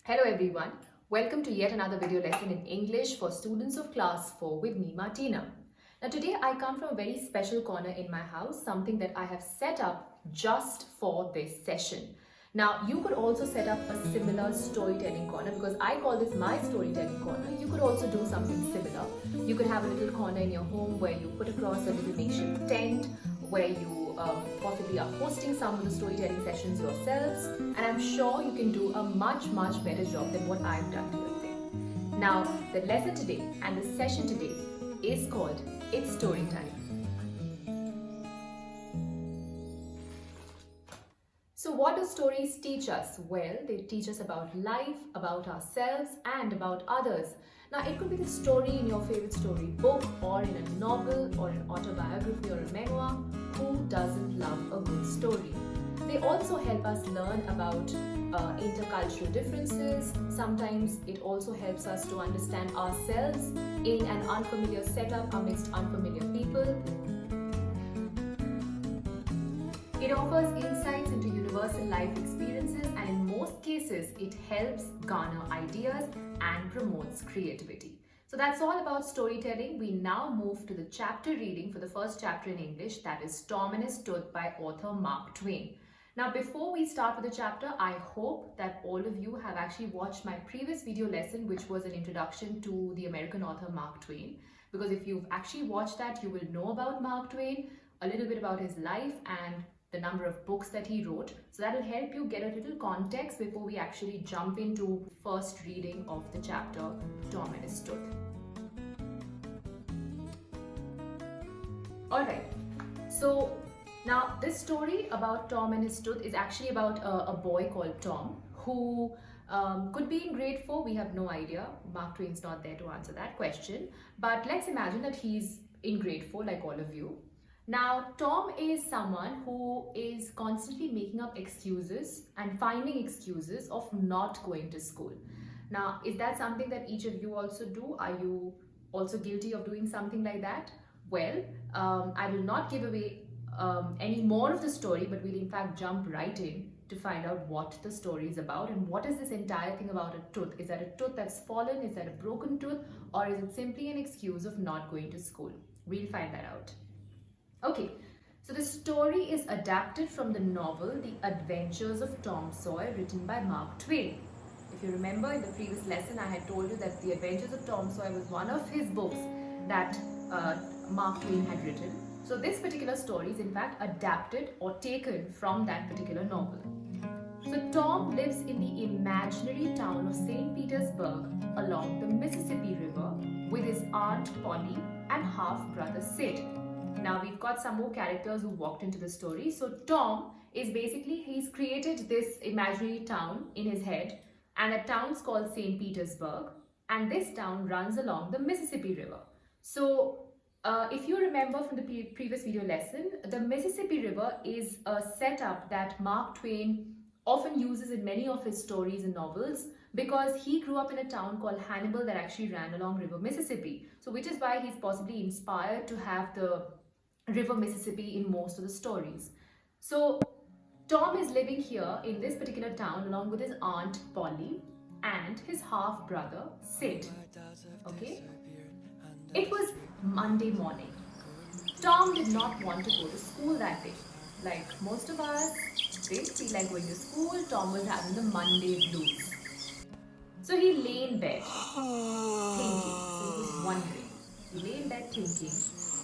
Hello everyone, welcome to yet another video lesson in English for students of class 4 with me, Martina. Now today I come from a very special corner in my house, something that I have set up just for this session. Now you could also set up a similar storytelling corner because I call this my storytelling corner. You could also do something similar. You could have a little corner in your home where you put across a little makeshift tent, where you possibly are hosting some of the storytelling sessions yourselves, and I'm sure you can do a much better job than what I've done today. Now the lesson today and the session today is called It's Story Time. So what do stories teach us? Well, they teach us about life, about ourselves, and about others. Now, it could be the story in your favorite story book, or in a novel, or an autobiography, or a memoir. Who doesn't love a good story? They also help us learn about intercultural differences. Sometimes it also helps us to understand ourselves in an unfamiliar setup amidst unfamiliar people. It offers insights into universal life experiences, and in most cases, it helps garner ideas and promotes creativity. So that's all about storytelling. We now move to the chapter reading for the first chapter in English, that is Tom and His Tooth by author Mark Twain. Now, before we start with the chapter, I hope that all of you have actually watched my previous video lesson, which was an introduction to the American author Mark Twain. Because if you've actually watched that, you will know about Mark Twain, a little bit about his life and the number of books that he wrote. So that will help you get a little context before we actually jump into the first reading of the chapter, Tom and His Tooth. Alright, so now this story about Tom and his tooth is actually about a boy called Tom who could be in grade 4, we have no idea. Mark Twain's not there to answer that question. But let's imagine that he's in grade 4 like all of you. Now, Tom is someone who is constantly making up excuses and finding excuses of not going to school. Now, is that something that each of you also do? Are you also guilty of doing something like that? Well, I will not give away any more of the story, but we'll in fact jump right in to find out what the story is about and what is this entire thing about a tooth. Is that a tooth that's fallen? Is that a broken tooth? Or is it simply an excuse of not going to school? We'll find that out. Okay, so the story is adapted from the novel The Adventures of Tom Sawyer, written by Mark Twain. If you remember, in the previous lesson I had told you that The Adventures of Tom Sawyer was one of his books that Mark Twain had written. So this particular story is in fact adapted or taken from that particular novel. So Tom lives in the imaginary town of St. Petersburg along the Mississippi River with his Aunt Polly and half-brother Sid. Now we've got some more characters who walked into the story. So Tom is basically, he's created this imaginary town in his head, and that town's called St. Petersburg, and this town runs along the Mississippi River. So if you remember from the previous video lesson, the Mississippi River is a setup that Mark Twain often uses in many of his stories and novels, because he grew up in a town called Hannibal that actually ran along River Mississippi. So which is why he's possibly inspired to have the River Mississippi in most of the stories. So Tom is living here in this particular town along with his Aunt Polly and his half-brother Sid. Okay? It was Monday morning. Tom did not want to go to school that day. Like most of us didn't feel like going to school. Tom was having the Monday blues. So he lay in bed thinking. So he was wondering. He lay in bed thinking,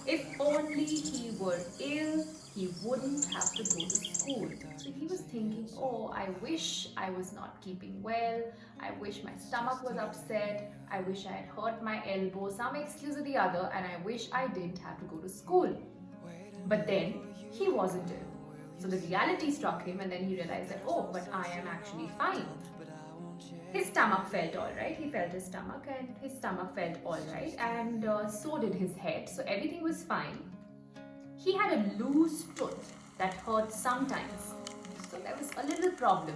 if only he were ill, he wouldn't have to go to school. So he was thinking, oh, I wish I was not keeping well. I wish my stomach was upset. I wish I had hurt my elbow, some excuse or the other, and I wish I didn't have to go to school. But then he wasn't ill. So the reality struck him, and then he realized that, oh, but I am actually fine. His stomach felt alright. He felt his stomach, and his stomach felt alright, and so did his head. So everything was fine. He had a loose tooth that hurt sometimes. So there was a little problem.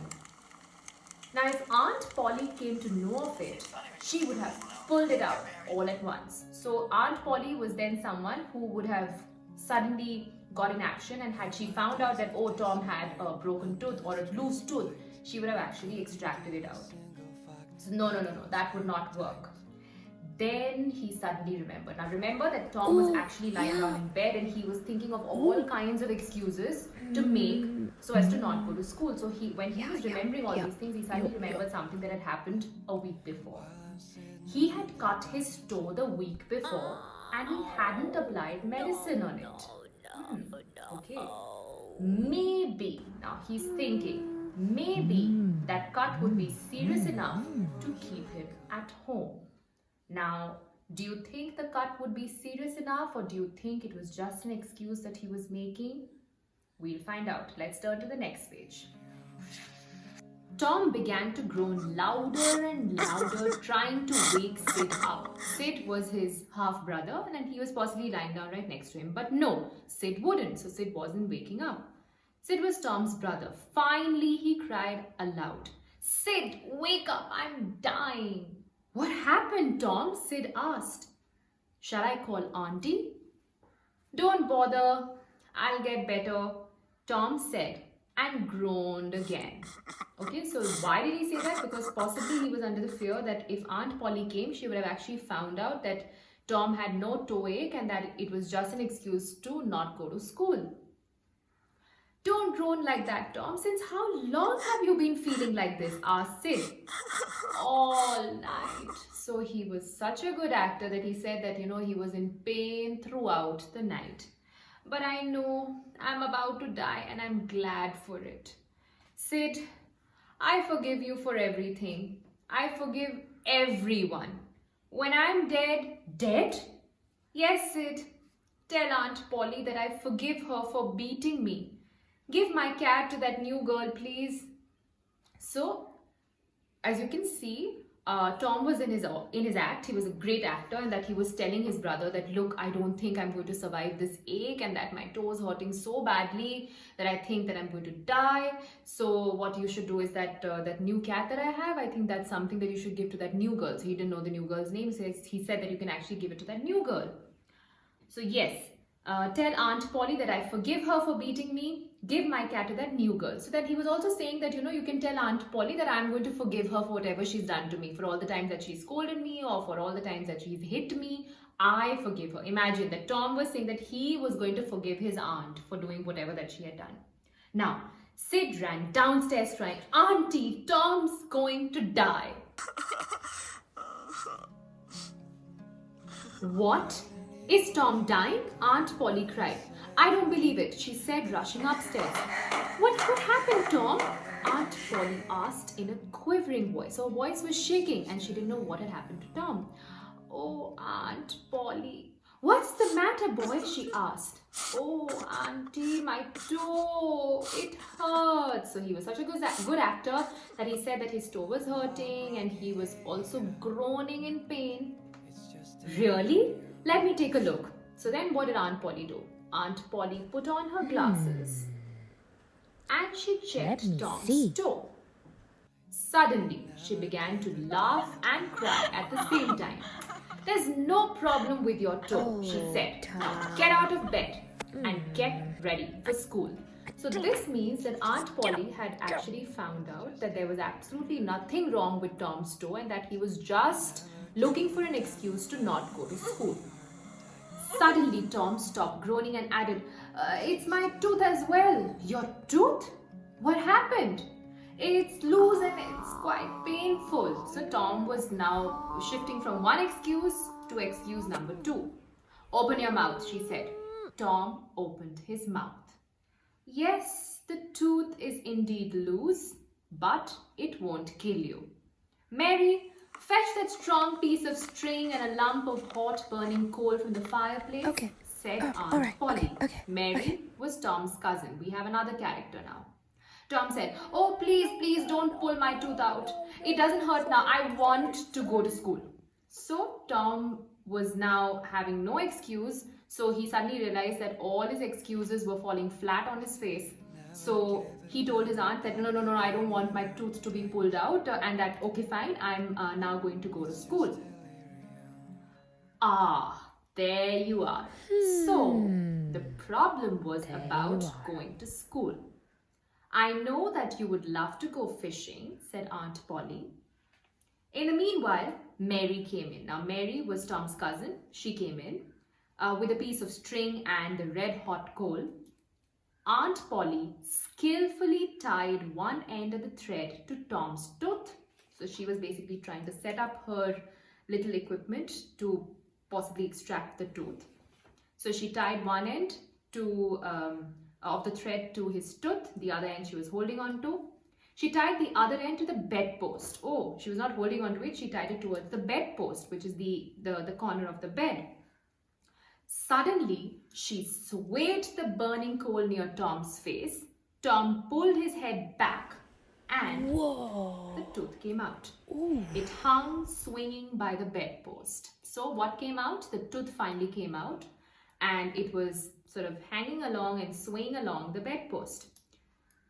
Now, if Aunt Polly came to know of it, she would have pulled it out all at once. So Aunt Polly was then someone who would have suddenly got in action, and had she found out that, oh, Tom had a broken tooth or a loose tooth, she would have actually extracted it out. So, no, no, no, no, that would not work. Then he suddenly remembered. Now, remember that Tom was actually lying down in bed and he was thinking of all kinds of excuses to make so as to not go to school. So, when he was remembering all these things, he suddenly remembered something that had happened a week before. He had cut his toe the week before and he hadn't applied medicine on it. Okay. Maybe, now he's thinking, maybe that cut would be serious enough to keep him at home. Now, do you think the cut would be serious enough, or do you think it was just an excuse that he was making? We'll find out. Let's turn to the next page. Tom began to groan louder and louder, trying to wake Sid up. Sid was his half-brother and he was possibly lying down right next to him. But no, Sid wouldn't, so Sid wasn't waking up. Sid was Tom's brother. Finally, he cried aloud. "Sid, wake up, I'm dying." "What happened, Tom?" Sid asked. "Shall I call Auntie?" "Don't bother, I'll get better," Tom said and groaned again. Okay, so why did he say that? Because possibly he was under the fear that if Aunt Polly came, she would have actually found out that Tom had no toe ache and that it was just an excuse to not go to school. "Don't groan like that, Tom. Since how long have you been feeling like this?" asked Sid. "All night." So he was such a good actor that he said that, he was in pain throughout the night. "But I know I'm about to die and I'm glad for it." "Sid, I forgive you for everything. I forgive everyone. When I'm dead." "Dead?" "Yes, Sid. Tell Aunt Polly that I forgive her for beating me. Give my cat to that new girl, please." So, as you can see, Tom was in his act. He was a great actor, and that he was telling his brother that, "Look, I don't think I'm going to survive this ache, and that my toe is hurting so badly that I think that I'm going to die. So what you should do is that that new cat that I have, I think that's something that you should give to that new girl." So he didn't know the new girl's name, so he said that you can actually give it to that new girl. So yes, tell Aunt Polly that I forgive her for beating me. Give my cat to that new girl. So then he was also saying that, you can tell Aunt Polly that I'm going to forgive her for whatever she's done to me, for all the times that she scolded me or for all the times that she's hit me. I forgive her. Imagine that Tom was saying that he was going to forgive his aunt for doing whatever that she had done. Now, Sid ran downstairs crying, "Auntie, Tom's going to die." "What? Is Tom dying?" Aunt Polly cried. "I don't believe it," she said, rushing upstairs. What happened, Tom?" Aunt Polly asked in a quivering voice. Her voice was shaking and she didn't know what had happened to Tom. "Oh, Aunt Polly." "What's the matter, boy?" she asked. "Oh, Auntie, my toe, it hurts." So he was such a good actor that he said that his toe was hurting and he was also groaning in pain. "Really? Let me take a look." So then what did Aunt Polly do? Aunt Polly put on her glasses and she checked Tom's toe. Suddenly, she began to laugh and cry at the same time. "There's no problem with your toe," she said. "Now get out of bed and get ready for school." So this means that Aunt Polly had actually found out that there was absolutely nothing wrong with Tom's toe and that he was just looking for an excuse to not go to school. Suddenly, Tom stopped groaning and added, "It's my tooth as well." "Your tooth? What happened?" "It's loose and it's quite painful." So Tom was now shifting from one excuse to excuse number 2. "Open your mouth," she said. Tom opened his mouth. "Yes, the tooth is indeed loose, but it won't kill you. Mary, fetch that strong piece of string and a lump of hot burning coal from the fireplace," said Aunt Polly. Mary was Tom's cousin. We have another character now. Tom said, "Oh, please, don't pull my tooth out. It doesn't hurt now. I want to go to school." So Tom was now having no excuse. So he suddenly realized that all his excuses were falling flat on his face. So he told his aunt that, no, I don't want my tooth to be pulled out, and that, "Okay, fine, I'm now going to go to school." Ah, there you are. So the problem was about going to school. "I know that you would love to go fishing," said Aunt Polly. In the meanwhile, Mary came in. Now, Mary was Tom's cousin. She came in with a piece of string and the red hot coal. Aunt Polly skillfully tied one end of the thread to Tom's tooth. So she was basically trying to set up her little equipment to possibly extract the tooth. So she tied one end of the thread to his tooth, the other end she was holding on to. She tied the other end to the bedpost. Oh, she was not holding on to it, she tied it towards the bedpost, which is the corner of the bed. Suddenly, she swayed the burning coal near Tom's face. Tom pulled his head back and the tooth came out. Ooh. It hung swinging by the bedpost. So what came out? The tooth finally came out and it was sort of hanging along and swaying along the bedpost.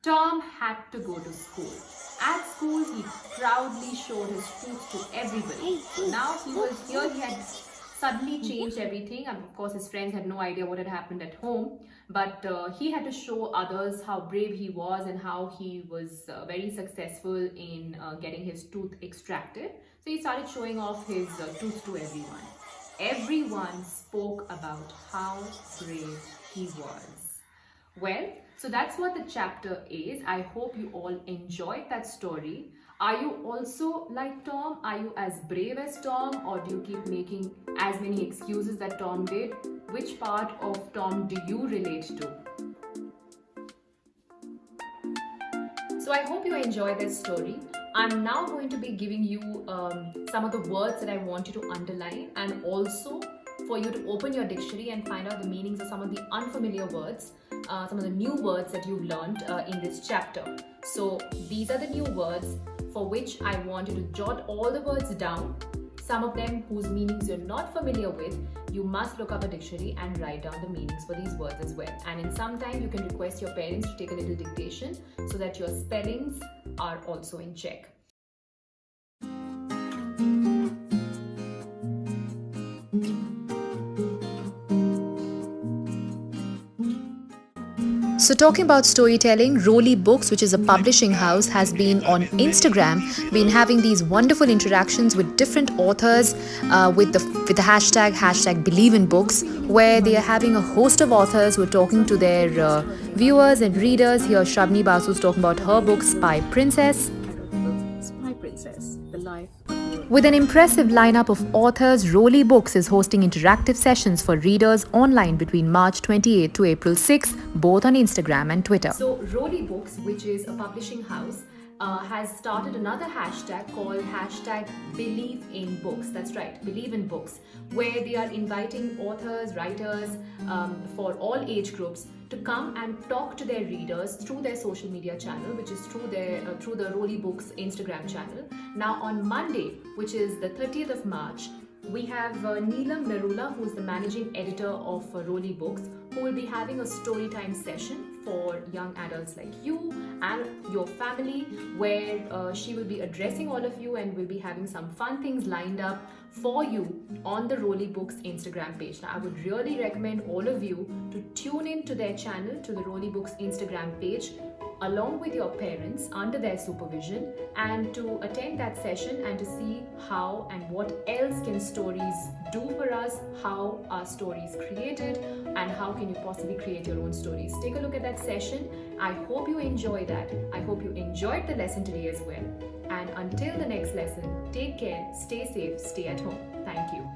Tom had to go to school. At school, he proudly showed his tooth to everybody. So now he was here, he had suddenly changed everything, and of course his friends had no idea what had happened at home, but he had to show others how brave he was and how he was very successful in getting his tooth extracted. So he started showing off his tooth to everyone. Everyone spoke about how brave he was. Well, so that's what the chapter is. I hope you all enjoyed that story. Are you also like Tom? Are you as brave as Tom, or do you keep making as many excuses that Tom did? Which part of Tom do you relate to? So I hope you enjoyed this story. I'm now going to be giving you some of the words that I want you to underline, and also for you to open your dictionary and find out the meanings of some of the unfamiliar words, some of the new words that you've learned in this chapter. So these are the new words for which I want you to jot all the words down. Some of them whose meanings you're not familiar with, you must look up a dictionary and write down the meanings for these words as well. And in some time, you can request your parents to take a little dictation so that your spellings are also in check. So talking about storytelling, Rolly Books, which is a publishing house, has been on Instagram, been having these wonderful interactions with different authors with the hashtag Believe in Books, where they are having a host of authors who are talking to their viewers and readers. Here Shrabni Basu is talking about her book Spy Princess. Spy Princess, The Life With an impressive lineup of authors, Rolly Books is hosting interactive sessions for readers online between March 28 to April 6, both on Instagram and Twitter. So Rolly Books, which is a publishing house, has started another hashtag called hashtag Believe in Books. That's right, Believe in Books, where they are inviting authors, writers for all age groups to come and talk to their readers through their social media channel, which is through the Rolly Books Instagram channel. Now on Monday, which is the 30th of March, we have Neelam Narula, who is the managing editor of Rolly Books, who will be having a story time session for young adults like you and your family, where she will be addressing all of you and will be having some fun things lined up for you on the Rolly Books Instagram page. Now, I would really recommend all of you to tune in to their channel, to the Rolly Books Instagram page, along with your parents under their supervision, and to attend that session and to see how and what else can stories do for us, how are stories created, and how can you possibly create your own stories. Take a look at that session. I hope you enjoy that. I hope you enjoyed the lesson today as well. And until the next lesson, take care, stay safe, stay at home. Thank you.